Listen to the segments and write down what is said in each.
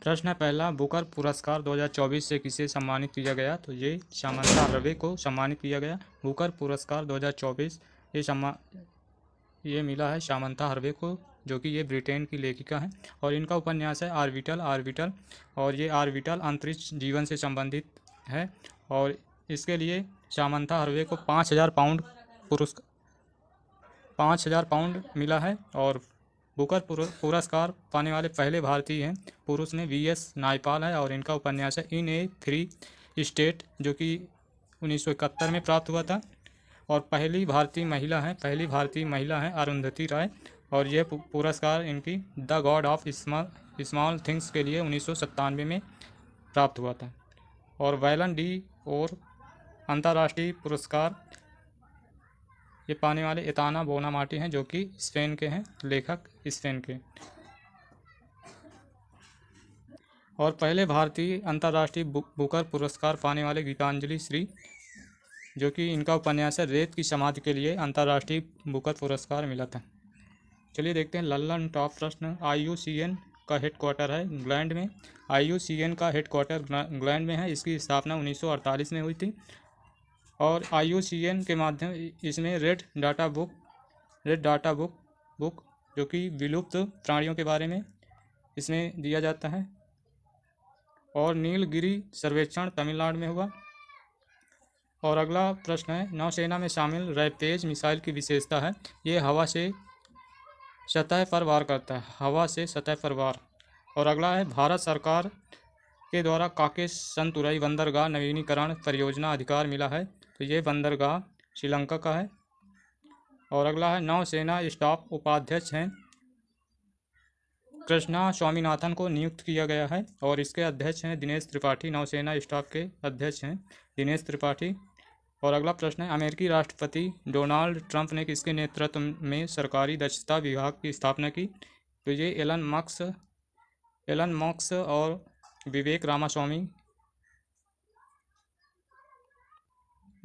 प्रश्न है पहला, बुकर पुरस्कार 2024 से किसे सम्मानित किया गया? तो ये सामंथा हार्वे को सम्मानित किया गया। बुकर पुरस्कार 2024 ये मिला है सामंथा हार्वे को, जो कि ये ब्रिटेन की लेखिका हैं और इनका उपन्यास है आर्बिटल और ये आर्बिटल अंतरिक्ष जीवन से संबंधित है और इसके लिए सामंथा हार्वे को 5,000 पाउंड मिला है। और बुकर पुरस्कार पाने वाले पहले भारतीय हैं, पुरुष में VS नायपाल है और इनका उपन्यास है इन ए थ्री स्टेट, जो कि 1971 में प्राप्त हुआ था। और पहली भारतीय महिला हैं अरुंधति राय और यह पुरस्कार इनकी the God of small things के लिए 1997 में प्राप्त हुआ था। और वैलन डी और अंतर्राष्ट्रीय पुरस्कार ये पाने वाले एताना बोनामार्टी हैं, जो कि स्पेन के हैं, लेखक स्पेन के। और पहले भारतीय अंतर्राष्ट्रीय बुकर पुरस्कार पाने वाले गीतांजलि श्री, जो कि इनका उपन्यास है रेत की समाधि के लिए अंतर्राष्ट्रीय बुकर पुरस्कार मिला था। चलिए देखते हैं लल्लन टॉप प्रश्न। IUCN का हेडक्वार्टर है इंग्लैंड में। IUCN का हेडक्वार्टर इंग्लैंड में है। इसकी स्थापना 1948 में हुई थी और IUCN के माध्यम इसमें रेड डाटा बुक जो कि विलुप्त प्राणियों के बारे में इसमें दिया जाता है। और नीलगिरी सर्वेक्षण तमिलनाडु में हुआ। और अगला प्रश्न है, नौसेना में शामिल रैपटेज मिसाइल की विशेषता है, ये हवा से सतह पर वार करता है, हवा से सतह पर वार। और अगला है, भारत सरकार के द्वारा काकेश संतुरई बंदरगाह नवीनीकरण परियोजना अधिकार मिला है, तो ये बंदरगाह श्रीलंका का है। और अगला है, नौसेना स्टाफ उपाध्यक्ष हैं कृष्णा स्वामीनाथन को नियुक्त किया गया है और इसके अध्यक्ष हैं दिनेश त्रिपाठी। नौसेना स्टाफ के अध्यक्ष हैं दिनेश त्रिपाठी। और अगला प्रश्न है, अमेरिकी राष्ट्रपति डोनाल्ड ट्रंप ने किसके नेतृत्व में सरकारी दक्षता विभाग की स्थापना की? तो ये एलन मस्क और विवेक रामास्वामी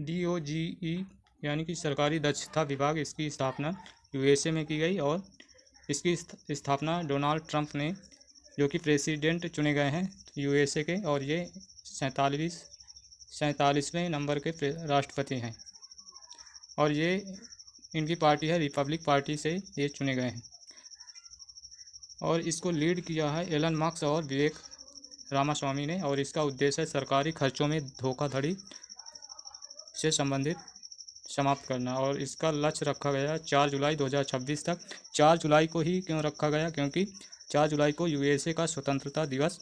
DOGE यानी कि सरकारी दक्षता विभाग, इसकी स्थापना USA में की गई और इसकी स्थापना डोनाल्ड ट्रंप ने, जो कि प्रेसिडेंट चुने गए हैं USA के, और ये 47वें नंबर के राष्ट्रपति हैं और ये इनकी पार्टी है रिपब्लिक पार्टी से ये चुने गए हैं। और इसको लीड किया है एलन मस्क और विवेक रामास्वामी ने और इसका उद्देश्य है सरकारी खर्चों में धोखाधड़ी से संबंधित समाप्त करना। और इसका लक्ष्य रखा गया 4 जुलाई 2026 तक। 4 जुलाई को ही क्यों रखा गया? क्योंकि 4 जुलाई को USA का स्वतंत्रता दिवस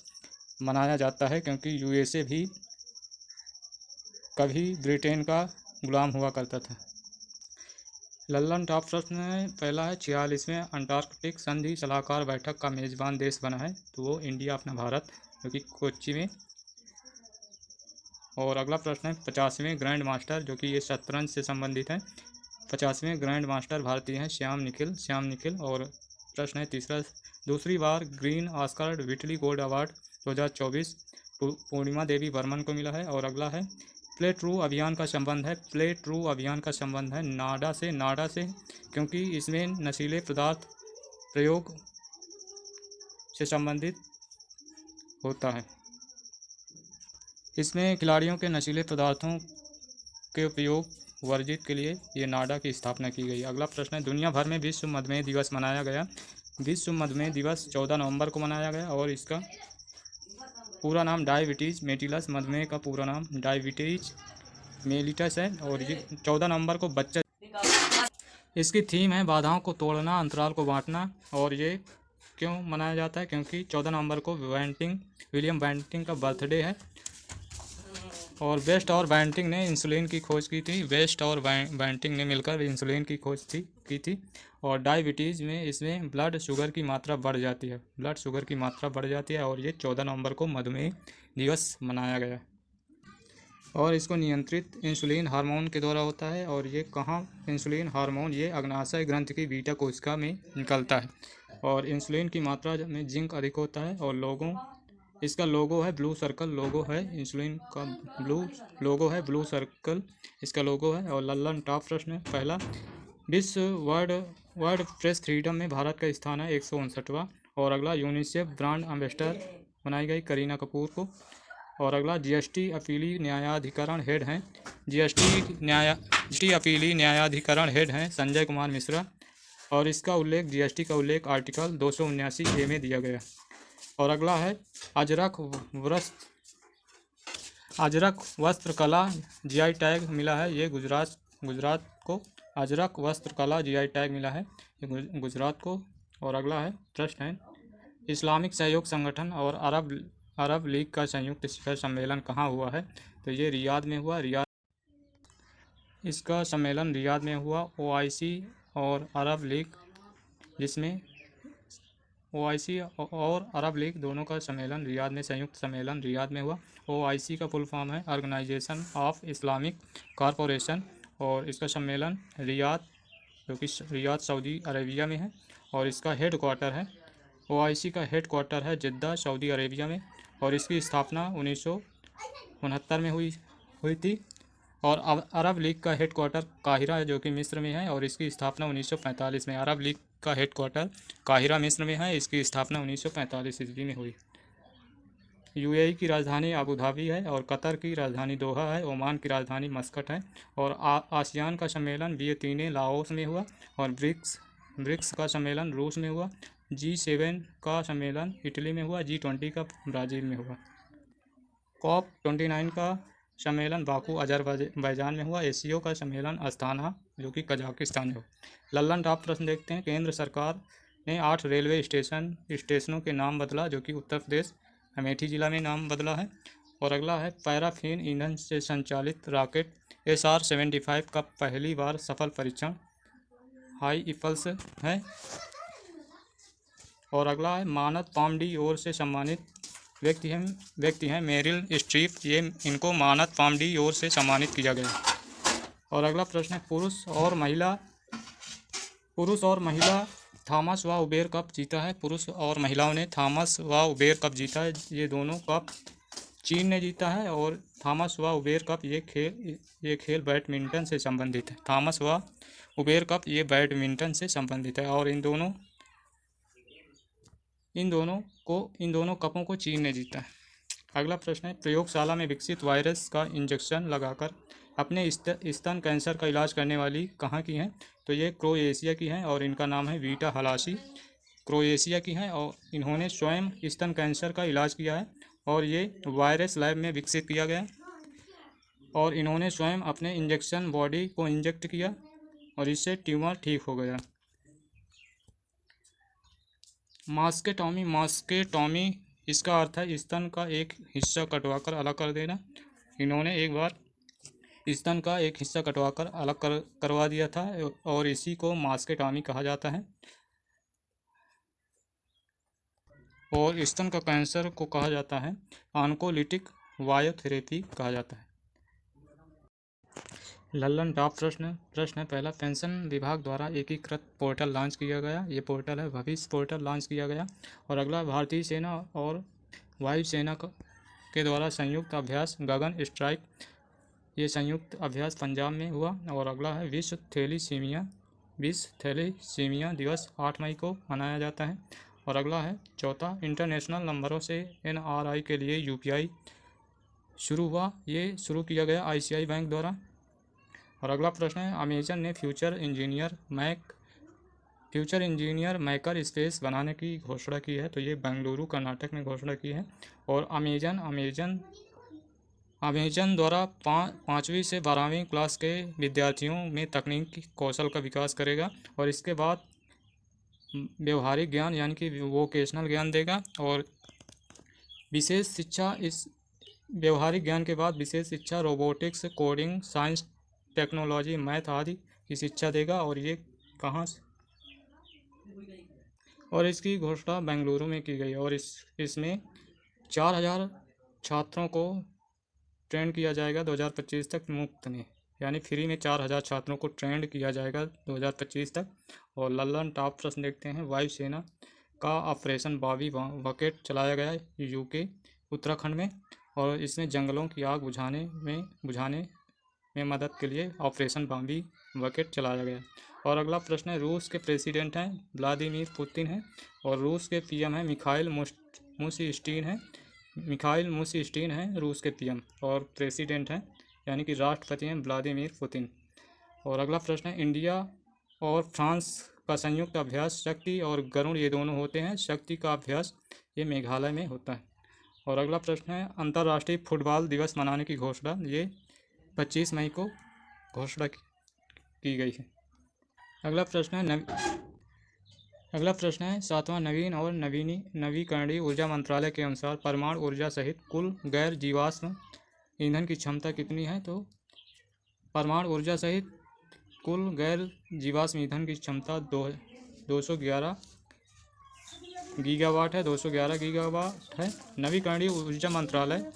मनाया जाता है, क्योंकि USA भी कभी ब्रिटेन का गुलाम हुआ करता था। लल्लन टॉप प्रश्न है, पहला है, 46वें अंटार्कटिक संधि सलाहकार बैठक का मेजबान देश बना है, तो वो इंडिया अपना भारत, जो कि कोच्चि में। और अगला प्रश्न है, 50वें ग्रैंड मास्टर, जो कि ये शतरंज से संबंधित है, 50वें ग्रैंड मास्टर भारतीय हैं श्याम निखिल। और प्रश्न है तीसरा, दूसरी बार green Oscar Whitley gold award 2024 Purnima Devi Barman को मिला है। और अगला है, प्ले ट्रू अभियान का संबंध है नाडा से, क्योंकि इसमें नशीले पदार्थ प्रयोग से संबंधित होता है। इसमें खिलाड़ियों के नशीले पदार्थों के उपयोग वर्जित के लिए ये नाडा की स्थापना की गई। अगला प्रश्न है, दुनिया भर में विश्व मधुमेह दिवस मनाया गया। विश्व मधुमेह दिवस 14 नवंबर को मनाया गया और इसका पूरा नाम डायबिटीज़ मेलिटस, मधुमेह का पूरा नाम डायबिटीज़ मेलिटस है। और ये 14 नवंबर को बच्चा, इसकी थीम है बाधाओं को तोड़ना, अंतराल को बांटना। और ये क्यों मनाया जाता है? क्योंकि 14 नवंबर को विलियम बैंटिंग का बर्थडे है और वेस्ट और बैंटिंग ने इंसुलिन की खोज की थी। वेस्ट और बैंटिंग ने मिलकर इंसुलिन की खोज की थी। और डायबिटीज़ में इसमें ब्लड शुगर की मात्रा बढ़ जाती है, और ये 14 नवंबर को मधुमेह दिवस मनाया गया। और इसको नियंत्रित इंसुलिन हार्मोन के द्वारा होता है। और ये कहाँ इंसुलिन हार्मोन, ये अग्नाशय ग्रंथि की बीटा कोशिका में निकलता है। और इंसुलिन की मात्रा में जिंक अधिक होता है। और इसका लोगो है ब्लू सर्कल, इंसुलिन का ब्लू सर्कल इसका लोगो है। और लल्लन टॉप प्रश्न है, पहला, विश्व वर्ड प्रेस फ्रीडम में भारत का स्थान है 159वां। और अगला, यूनिसेफ ब्रांड एम्बेसडर बनाई गई करीना कपूर को। और अगला जीएसटी अपीली न्यायाधिकरण हेड हैं जीएसटी अपीली न्यायाधिकरण हेड हैं संजय कुमार मिश्रा। और इसका उल्लेख जीएसटी का उल्लेख आर्टिकल 279A में दिया गया। और अगला है अजरक वस्त्र कला जीआई टैग मिला है, ये गुजरात को अजरक वस्त्र कला जीआई टैग मिला है, ये गुजरात को। और अगला है प्रश्न है इस्लामिक सहयोग संगठन और अरब लीग का संयुक्त शिखर सम्मेलन कहाँ हुआ है? तो ये रियाद में हुआ। इसका सम्मेलन रियाद में हुआ। ओआईसी और अरब लीग, जिसमें ओआईसी और अरब लीग दोनों का सम्मेलन रियाद में, संयुक्त सम्मेलन रियाद में हुआ। ओआईसी का फुल फॉर्म है ऑर्गेनाइजेशन ऑफ इस्लामिक कॉरपोरेशन, और इसका सम्मेलन रियाद, जो कि रियाद सऊदी अरेबिया में है, और इसका हेड क्वार्टर है, ओआईसी का हेड क्वार्टर है जिद्दा सऊदी अरेबिया में। और इसकी स्थापना 1969 में हुई थी। और अरब लीग का हेड क्वार्टर काहिरा है, जो कि मिस्र में है, और इसकी स्थापना 1945 में। अरब लीग का हेड क्वार्टर काहिरा मिस्र में है, इसकी स्थापना 1945 ईस्वी में हुई। यूएई की राजधानी अबू धाबी है, और कतर की राजधानी दोहा है, ओमान की राजधानी मस्कट है। और आसियान का सम्मेलन वियतनाम लाओस में हुआ। और ब्रिक्स का सम्मेलन रूस में हुआ। G7 का सम्मेलन इटली में हुआ। G20 का ब्राज़ील में हुआ। COP29 का सम्मेलन बाकू अजरबैजान में हुआ। एसीओ का सम्मेलन अस्ताना, जो कि कजाकिस्तान में हुआ। लल्लन टॉप प्रश्न देखते हैं। केंद्र सरकार ने 8 रेलवे स्टेशनों के नाम बदला, जो कि उत्तर प्रदेश अमेठी जिला में नाम बदला है। और अगला है पैराफिन ईंधन से संचालित रॉकेट SR-75 का पहली बार सफल परीक्षण हाई इपल्स है। और अगला है मानद पामडी ओर से सम्मानित व्यक्ति हैं मेरिल स्ट्रीप, ये इनको मानद पामडी ओर से सम्मानित किया गया। और अगला प्रश्न है पुरुष और महिला थॉमस व उबेर कप जीता है। पुरुष और महिलाओं ने थॉमस व उबेर कप जीता है। ये दोनों कप चीन ने जीता है। और थॉमस व उबेर कप ये खेल बैडमिंटन से संबंधित है। थॉमस व उबेर कप ये बैडमिंटन से संबंधित है, और इन दोनों कपों को चीन ने जीता है। अगला प्रश्न है प्रयोगशाला में विकसित वायरस का इंजेक्शन लगाकर अपने स्तन कैंसर का इलाज करने वाली कहाँ की हैं? तो ये क्रोएशिया की हैं, और इनका नाम है वीटा हलाशी। क्रोएशिया की हैं, और इन्होंने स्वयं स्तन कैंसर का इलाज किया है, और ये वायरस लैब में विकसित किया गया। और इन्होंने स्वयं अपने इंजेक्शन बॉडी को इंजेक्ट किया, और इससे ट्यूमर ठीक हो गया। मास्केटॉमी इसका अर्थ है स्तन का एक हिस्सा कटवाकर अलग कर देना। इन्होंने एक बार स्तन का एक हिस्सा कटवाकर अलग करवा दिया था, और इसी को मास्केटॉमी कहा जाता है। और स्तन का कैंसर को कहा जाता है ऑन्कोलिटिक बायोथेरेपी कहा जाता है। लल्लन टॉप प्रश्न है पहला, पेंशन विभाग द्वारा एकीकृत पोर्टल लॉन्च किया गया। ये पोर्टल है भविष्य पोर्टल लॉन्च किया गया। और अगला भारतीय सेना और वायुसेना के द्वारा संयुक्त अभ्यास गगन स्ट्राइक, ये संयुक्त अभ्यास पंजाब में हुआ। और अगला है विश्व थैलीसीमिया दिवस 8 मई को मनाया जाता है। और अगला है चौथा, इंटरनेशनल नंबरों से NRI के लिए UPI शुरू हुआ। ये शुरू किया गया ICI बैंक द्वारा। और अगला प्रश्न है अमेजन ने फ्यूचर इंजीनियर मैकर स्पेस बनाने की घोषणा की है। तो ये बेंगलुरु कर्नाटक में घोषणा की है। और अमेजन द्वारा 5वीं से 12वीं क्लास के विद्यार्थियों में तकनीकी कौशल का विकास करेगा, और इसके बाद व्यवहारिक ज्ञान यानी कि वोकेशनल ज्ञान देगा। और विशेष शिक्षा, इस व्यवहारिक ज्ञान के बाद विशेष शिक्षा robotics, coding, science, technology, math आदि की शिक्षा देगा। और ये कहाँ से, और इसकी घोषणा बेंगलुरु में की गई। और इसमें 4000 छात्रों को ट्रेंड किया जाएगा 2025 तक मुफ्त में, यानी फ्री में 4000 छात्रों को ट्रेंड किया जाएगा 2025 तक। और लल्लन टॉप प्रश्न देखते हैं। वायुसेना का ऑपरेशन बॉबी बकेट चलाया गया UK उत्तराखंड में, और इसमें जंगलों की आग बुझाने में मदद के लिए ऑपरेशन बॉबी बकेट चलाया गया। और अगला प्रश्न है रूस के प्रेसिडेंट हैं व्लादिमीर पुतिन हैं, और रूस के PM हैं मिखाइल मूसीस्टीन है, मिखाइल मूसीस्टीन है रूस के पीएम, और प्रेसिडेंट हैं यानी कि राष्ट्रपति हैं व्लादिमीर पुतिन। और अगला प्रश्न है, इंडिया और फ्रांस का संयुक्त अभ्यास शक्ति और गरुड़ ये दोनों होते हैं। शक्ति का अभ्यास ये मेघालय में होता है। और अगला प्रश्न है, अंतर्राष्ट्रीय फुटबॉल दिवस मनाने की घोषणा ये 25 मई को घोषणा की गई है। अगला प्रश्न है 7वां नवीन और नवीकरणीय ऊर्जा मंत्रालय के अनुसार परमाणु ऊर्जा सहित कुल गैर जीवाश्म ईंधन की क्षमता कितनी है। तो परमाणु ऊर्जा सहित कुल गैर जीवाश्म ईंधन की क्षमता 211 गीगावाट है, 211 गीगावाट है। नवीकरणीय ऊर्जा मंत्रालय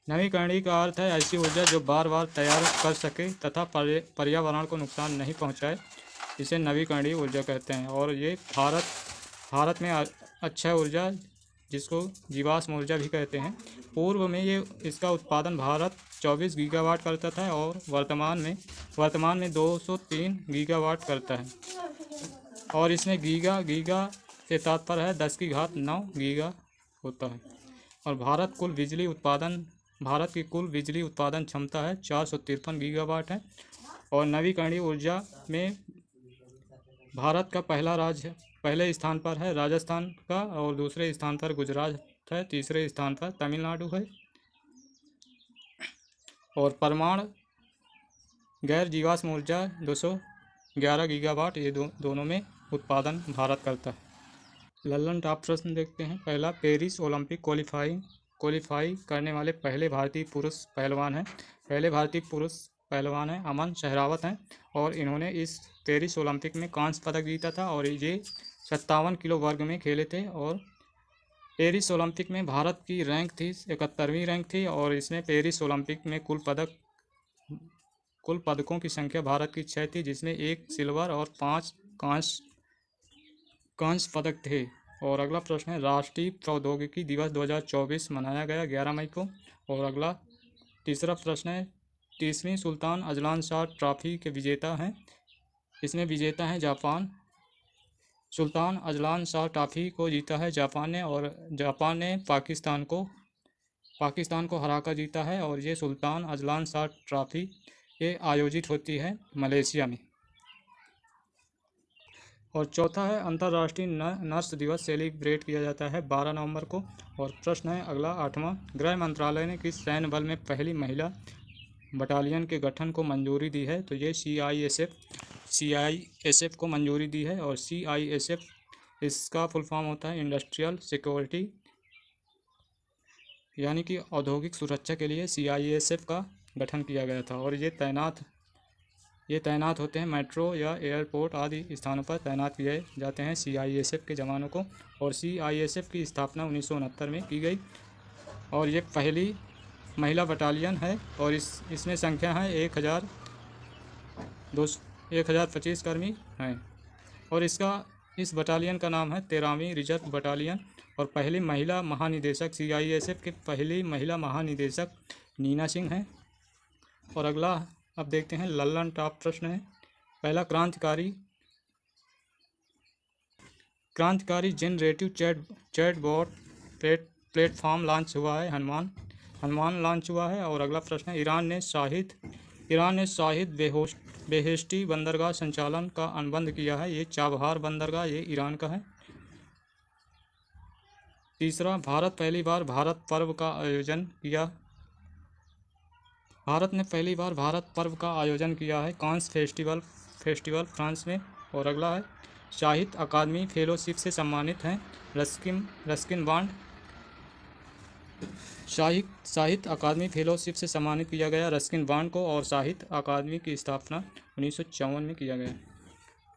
नवीकरणीय का अर्थ है ऐसी ऊर्जा जो बार बार तैयार कर सके तथा पर्यावरण को नुकसान नहीं पहुंचाए, इसे नवीकरणीय ऊर्जा कहते हैं। और ये भारत में अक्षय ऊर्जा जिसको जीवाश्म ऊर्जा भी कहते हैं, पूर्व में ये इसका उत्पादन भारत 24 गीगावाट करता था और वर्तमान में 203 गीगावाट करता है। और इसमें गीगा से तात्पर्य है 10⁹ गीगा होता है। और भारत की कुल बिजली उत्पादन क्षमता है 453 गीगावाट है। और नवीकरणीय ऊर्जा में भारत का पहले स्थान पर है राजस्थान का, और दूसरे स्थान पर गुजरात है, तीसरे स्थान पर तमिलनाडु है। और परमाणु गैर जीवाश्म ऊर्जा 211 गीगावाट ये दोनों में उत्पादन भारत करता है। लल्लन टॉप प्रश्न देखते हैं। पहला, पेरिस ओलंपिक क्वालिफाई करने वाले पहले भारतीय पुरुष पहलवान हैं अमन शहरावत हैं, और इन्होंने इस पेरिस ओलंपिक में कांस्य पदक जीता था और ये 57 किलो वर्ग में खेले थे। और पेरिस ओलंपिक में भारत की रैंक थी 71वीं रैंक थी, और इसमें पेरिस ओलंपिक में कुल पदकों की संख्या भारत की 6 थी, जिसमें 1 सिल्वर और 5 कांस्य पदक थे। और अगला प्रश्न है, राष्ट्रीय प्रौद्योगिकी दिवस 2024 मनाया गया 11 मई को। और अगला तीसरा प्रश्न है, 30वीं सुल्तान अजलान शाह ट्रॉफी के विजेता हैं, इसमें विजेता हैं Japan. Sultan Azlan Shah trophy को जीता है जापान ने, और जापान ने पाकिस्तान को हराकर जीता है। और ये सुल्तान अजलान शाह ट्रॉफी ये आयोजित होती है मलेशिया में। और चौथा है, अंतर्राष्ट्रीय नर्स दिवस सेलिब्रेट किया जाता है 12 नवंबर को। और प्रश्न है अगला 8वां, गृह मंत्रालय ने किस सैन्य बल में पहली महिला बटालियन के गठन को मंजूरी दी है। तो ये CISF को मंजूरी दी है। और CISF इसका फुल फॉर्म होता है इंडस्ट्रियल सिक्योरिटी, यानी कि औद्योगिक सुरक्षा के लिए CISF का गठन किया गया था। और ये तैनात होते हैं मेट्रो या एयरपोर्ट आदि स्थानों पर तैनात किए जाते हैं CISF के जवानों को। और CISF की स्थापना 1969 में की गई, और ये पहली महिला बटालियन है। और इसमें संख्या है 1025 कर्मी हैं। और इस बटालियन का नाम है 13वीं रिजर्व बटालियन। और पहली महिला महानिदेशक CISF की पहली महिला महानिदेशक नीना सिंह हैं। और अगला अब देखते हैं लल्लन टॉप प्रश्न है। पहला, क्रांतिकारी जनरेटिव चैटबॉट प्लेटफॉर्म लॉन्च हुआ है, हनुमान लॉन्च हुआ है। और अगला प्रश्न है, ईरान ने शाहिद बेहेश्ती बंदरगाह संचालन का अनुबंध किया है, ये चाबहार बंदरगाह ये ईरान का है। तीसरा, भारत ने पहली बार भारत पर्व का आयोजन किया है कांस फेस्टिवल फ्रांस में। और अगला है, साहित्य अकादमी फेलोशिप से सम्मानित हैं रस्किन बॉन्ड। साहित्य अकादमी फेलोशिप से सम्मानित किया गया रस्किन बॉन्ड को। और साहित्य अकादमी की स्थापना 1954 में किया गया।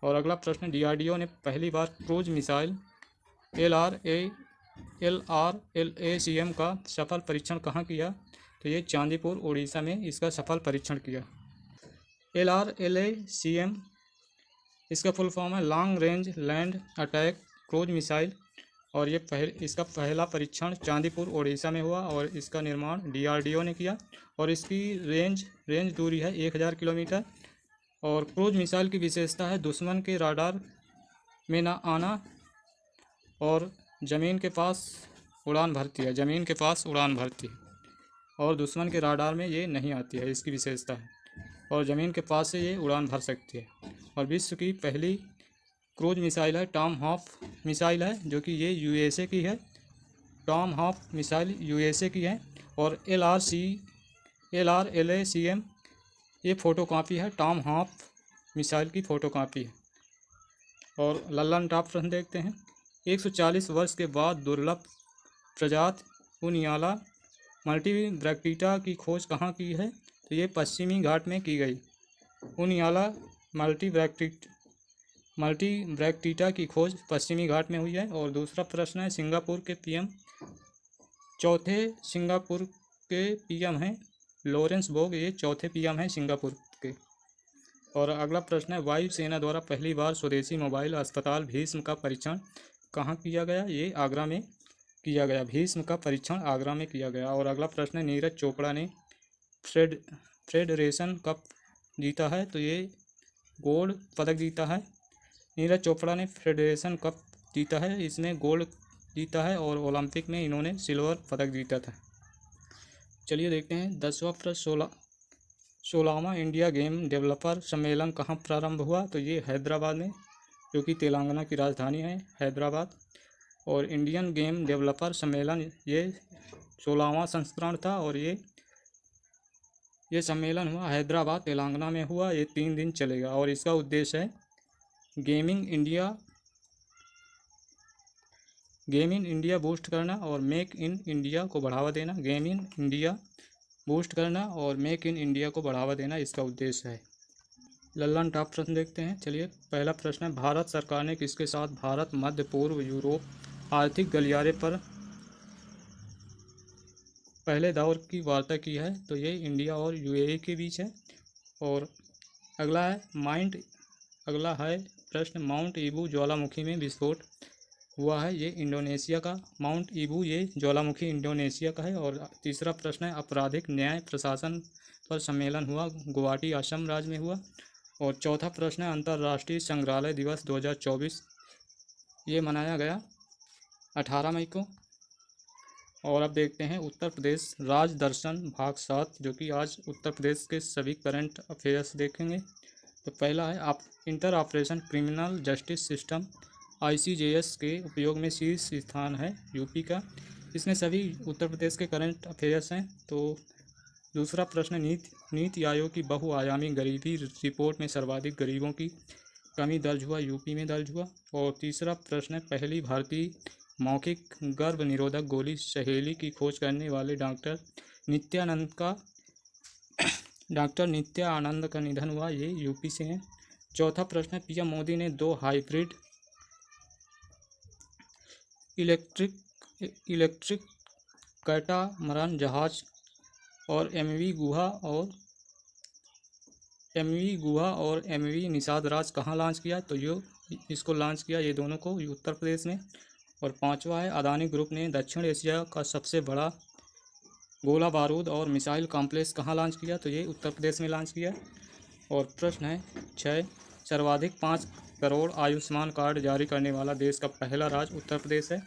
और अगला प्रश्न, DRDO ने पहली बार क्रूज मिसाइल LRLACM का सफल परीक्षण कहाँ किया। तो ये चांदीपुर उड़ीसा में इसका सफल परीक्षण किया। LRLACM इसका फुल फॉर्म है long range land attack cruise missile. और ये इसका पहला परीक्षण चांदीपुर उड़ीसा में हुआ, और इसका निर्माण DRDO ने किया। और इसकी रेंज दूरी है 1000 किलोमीटर। और क्रूज मिसाइल की विशेषता है दुश्मन के राडार में न आना, और ज़मीन के पास उड़ान भरती है, ज़मीन के पास उड़ान भरती है और दुश्मन के राडार में ये नहीं आती है, इसकी विशेषता है। और ज़मीन के पास से ये उड़ान भर सकती है। और विश्व की पहली क्रूज मिसाइल है टॉमहॉक मिसाइल है, जो कि ये यूएसए की है। टॉमहॉक मिसाइल यूएसए की है। और LRCM ये फ़ोटोकॉपी है, टॉमहॉक मिसाइल की फ़ोटोकॉपी है। और लल्लन टॉप प्रश्न देखते हैं। 140 वर्ष के बाद दुर्लभ प्रजाति उनियाला मल्टीब्रैक्टिटा की खोज कहाँ की है? तो ये पश्चिमी घाट में की गई। उनियाला मल्टीब्रैक्टिटा की खोज पश्चिमी घाट में हुई है। और दूसरा प्रश्न है, चौथे सिंगापुर के पीएम हैं लॉरेंस वोंग, ये चौथे पीएम हैं सिंगापुर के। और अगला प्रश्न है, वायुसेना द्वारा पहली बार स्वदेशी मोबाइल अस्पताल भीष्म का परीक्षण कहाँ किया गया? ये आगरा में किया गया। भीष्म का परीक्षण आगरा में किया गया। और अगला प्रश्न है, नीरज चोपड़ा ने फेडरेशन कप जीता है, तो ये गोल्ड पदक जीता है। नीरज चोपड़ा ने फेडरेशन कप जीता है, इसमें गोल्ड जीता है। और ओलंपिक में इन्होंने सिल्वर पदक जीता था। चलिए देखते हैं 10वां प्रश्न, 16वां इंडिया गेम डेवलपर सम्मेलन कहाँ प्रारंभ हुआ? तो ये हैदराबाद में, जो कि तेलंगाना की राजधानी है हैदराबाद। और इंडियन गेम डेवलपर सम्मेलन ये 16वां संस्करण था। और ये सम्मेलन हुआ हैदराबाद तेलंगाना में हुआ। ये 3 दिन चलेगा। और इसका उद्देश्य है गेमिंग इंडिया बूस्ट करना और मेक इन इंडिया को बढ़ावा देना। गेमिंग इंडिया बूस्ट करना और मेक इन इंडिया को बढ़ावा देना इसका उद्देश्य है। लल्लन टॉप प्रश्न देखते हैं। चलिए पहला प्रश्न है, भारत सरकार ने किसके साथ भारत मध्य पूर्व यूरोप आर्थिक गलियारे पर पहले दौर की वार्ता की है? तो ये इंडिया और यूएई के बीच है। और अगला है प्रश्न, माउंट ईबू ज्वालामुखी में विस्फोट हुआ है, ये इंडोनेशिया का माउंट ईबू ये ज्वालामुखी इंडोनेशिया का है। और तीसरा प्रश्न है, आपराधिक न्याय प्रशासन पर सम्मेलन हुआ, गुवाहाटी असम राज्य में हुआ। और चौथा प्रश्न है, अंतर्राष्ट्रीय संग्रहालय दिवस 2024 ये मनाया गया 18 मई को। और अब देखते हैं उत्तर प्रदेश राज दर्शन भाग 7, जो कि आज उत्तर प्रदेश के सभी करंट अफेयर्स देखेंगे। तो पहला है, आप inter operation criminal justice system ICJS के उपयोग में शीर्ष स्थान है यूपी का। इसमें सभी उत्तर प्रदेश के करंट अफेयर्स हैं। तो दूसरा प्रश्न, नीति आयोग की बहुआयामी गरीबी रिपोर्ट में सर्वाधिक गरीबों की कमी दर्ज हुआ, यूपी में दर्ज हुआ। और तीसरा प्रश्न है, पहली भारतीय मौखिक गर्भ निरोधक गोली सहेली की खोज करने वाले डॉक्टर नित्यानंद का निधन हुआ, ये यूपी से हैं। चौथा प्रश्न है, पीएम मोदी ने 2 हाइब्रिड इलेक्ट्रिक कैटामरान जहाज और MV गुहा और MV निषाद राज कहाँ लॉन्च किया? तो इसको लॉन्च किया ये दोनों को उत्तर प्रदेश में। और पांचवा है, अदानी ग्रुप ने दक्षिण एशिया का सबसे बड़ा गोला बारूद और मिसाइल कॉम्प्लेक्स कहाँ लॉन्च किया? तो ये उत्तर प्रदेश में लॉन्च किया। और प्रश्न है 6, सर्वाधिक 5 करोड़ आयुष्मान कार्ड जारी करने वाला देश का पहला राज्य उत्तर प्रदेश है।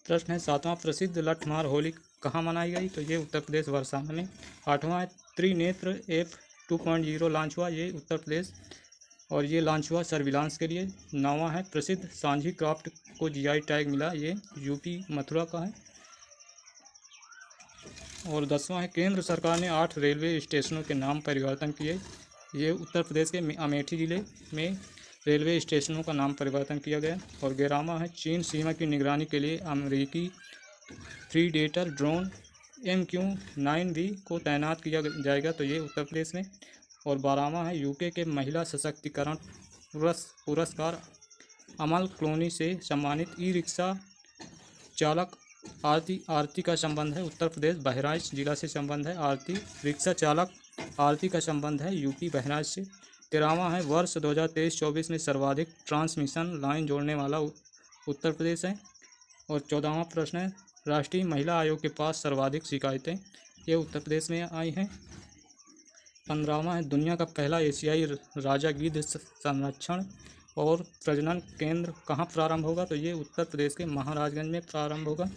प्रश्न है 7वां, प्रसिद्ध लठमार होली कहाँ मनाई गई? तो ये उत्तर प्रदेश वर्षाना में। 8वां है, त्रिनेत्र F 2.0 लॉन्च हुआ, ये उत्तर प्रदेश और ये लॉन्च हुआ सर्विलांस के लिए। 9वां है, प्रसिद्ध सांझी क्राफ्ट को GI टैग मिला, ये यूपी मथुरा का है। और 10वां है, केंद्र सरकार ने 8 रेलवे स्टेशनों के नाम परिवर्तन किए, ये उत्तर प्रदेश के अमेठी जिले में रेलवे स्टेशनों का नाम परिवर्तन किया गया। और 11वां है, चीन सीमा की निगरानी के लिए अमेरिकी प्रीडेटर ड्रोन MQ-9B को तैनात किया जाएगा, तो ये उत्तर प्रदेश में। और 12वां है, यूके के महिला सशक्तिकरण पुरस्कार अमल क्लोनी से सम्मानित ई-रिक्शा चालक आरती का संबंध है उत्तर प्रदेश बहराइच जिला से संबंध है। रिक्शा चालक आरती का संबंध है यूपी बहराइच से। 13वां है, वर्ष 2023-24 में सर्वाधिक ट्रांसमिशन लाइन जोड़ने वाला उत्तर प्रदेश है। और 14वां प्रश्न है, राष्ट्रीय महिला आयोग के पास सर्वाधिक शिकायतें, ये उत्तर प्रदेश में आई हैं। 15वां है, दुनिया का पहला एशियाई राजा गिद्ध संरक्षण और प्रजनन केंद्र कहाँ प्रारंभ होगा, तो ये उत्तर प्रदेश के महाराजगंज में प्रारंभ होगा।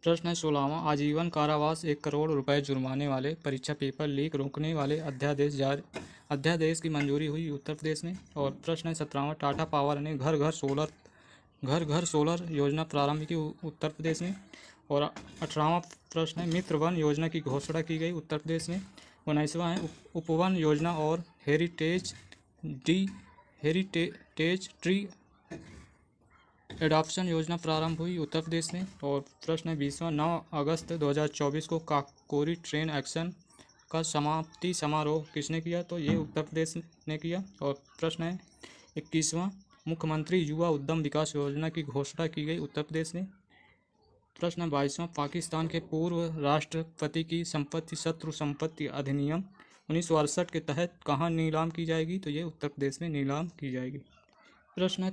प्रश्न है 16वां, आजीवन कारावास 1 करोड़ रुपए जुर्माने वाले परीक्षा पेपर लीक रोकने वाले अध्यादेश की मंजूरी हुई उत्तर प्रदेश में। और प्रश्न है 17वां, टाटा पावर ने घर घर सोलर योजना प्रारंभ की उत्तर प्रदेश में। और 18वां प्रश्न है, मित्र वन योजना की घोषणा की गई उत्तर प्रदेश में। 19वां है, उपवन योजना और हेरिटेज ट्री एडॉप्शन योजना प्रारंभ हुई उत्तर प्रदेश में। और प्रश्न है 20वां, 9 अगस्त 2024 को काकोरी ट्रेन एक्शन का समाप्ति समारोह किसने किया, तो ये उत्तर प्रदेश ने किया। और प्रश्न है 21वां, मुख्यमंत्री युवा उद्यम विकास योजना की घोषणा की गई उत्तर प्रदेश में। प्रश्न है 22वां, पाकिस्तान के पूर्व राष्ट्रपति की संपत्ति शत्रु संपत्ति अधिनियम 1968 के तहत कहाँ नीलाम की जाएगी, तो ये उत्तर प्रदेश में नीलाम की जाएगी। प्रश्न है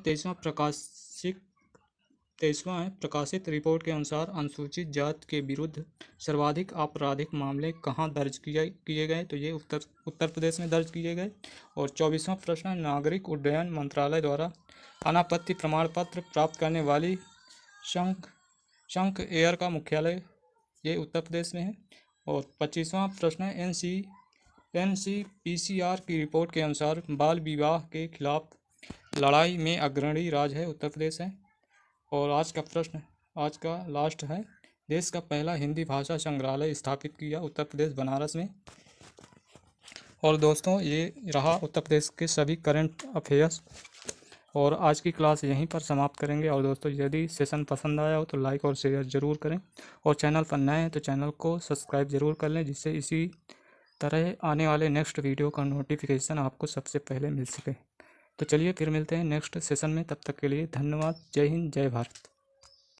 23वां है, प्रकाशित रिपोर्ट के अनुसार अनुसूचित जाति के विरुद्ध सर्वाधिक आपराधिक मामले कहाँ दर्ज किए गए, तो ये उत्तर प्रदेश में दर्ज किए गए। और 24वां प्रश्न है, नागरिक उड्डयन मंत्रालय द्वारा अनापत्ति प्रमाण पत्र प्राप्त करने वाली शंख एयर का मुख्यालय ये उत्तर प्रदेश में है। और 25वां प्रश्न है, NCPCR की रिपोर्ट के अनुसार बाल विवाह के खिलाफ लड़ाई में अग्रणी राज्य है उत्तर प्रदेश है। और आज का लास्ट है, देश का पहला हिंदी भाषा संग्रहालय स्थापित किया उत्तर प्रदेश बनारस में। और दोस्तों, ये रहा उत्तर प्रदेश के सभी करंट अफेयर्स। और आज की क्लास यहीं पर समाप्त करेंगे। और दोस्तों, यदि सेशन पसंद आया हो तो लाइक और शेयर ज़रूर करें। और चैनल पर नए हैं तो चैनल को सब्सक्राइब ज़रूर कर लें, जिससे इसी तरह आने वाले नेक्स्ट वीडियो का नोटिफिकेशन आपको सबसे पहले मिल सके। तो चलिए फिर मिलते हैं नेक्स्ट सेशन में, तब तक के लिए धन्यवाद। जय हिंद, जय भारत।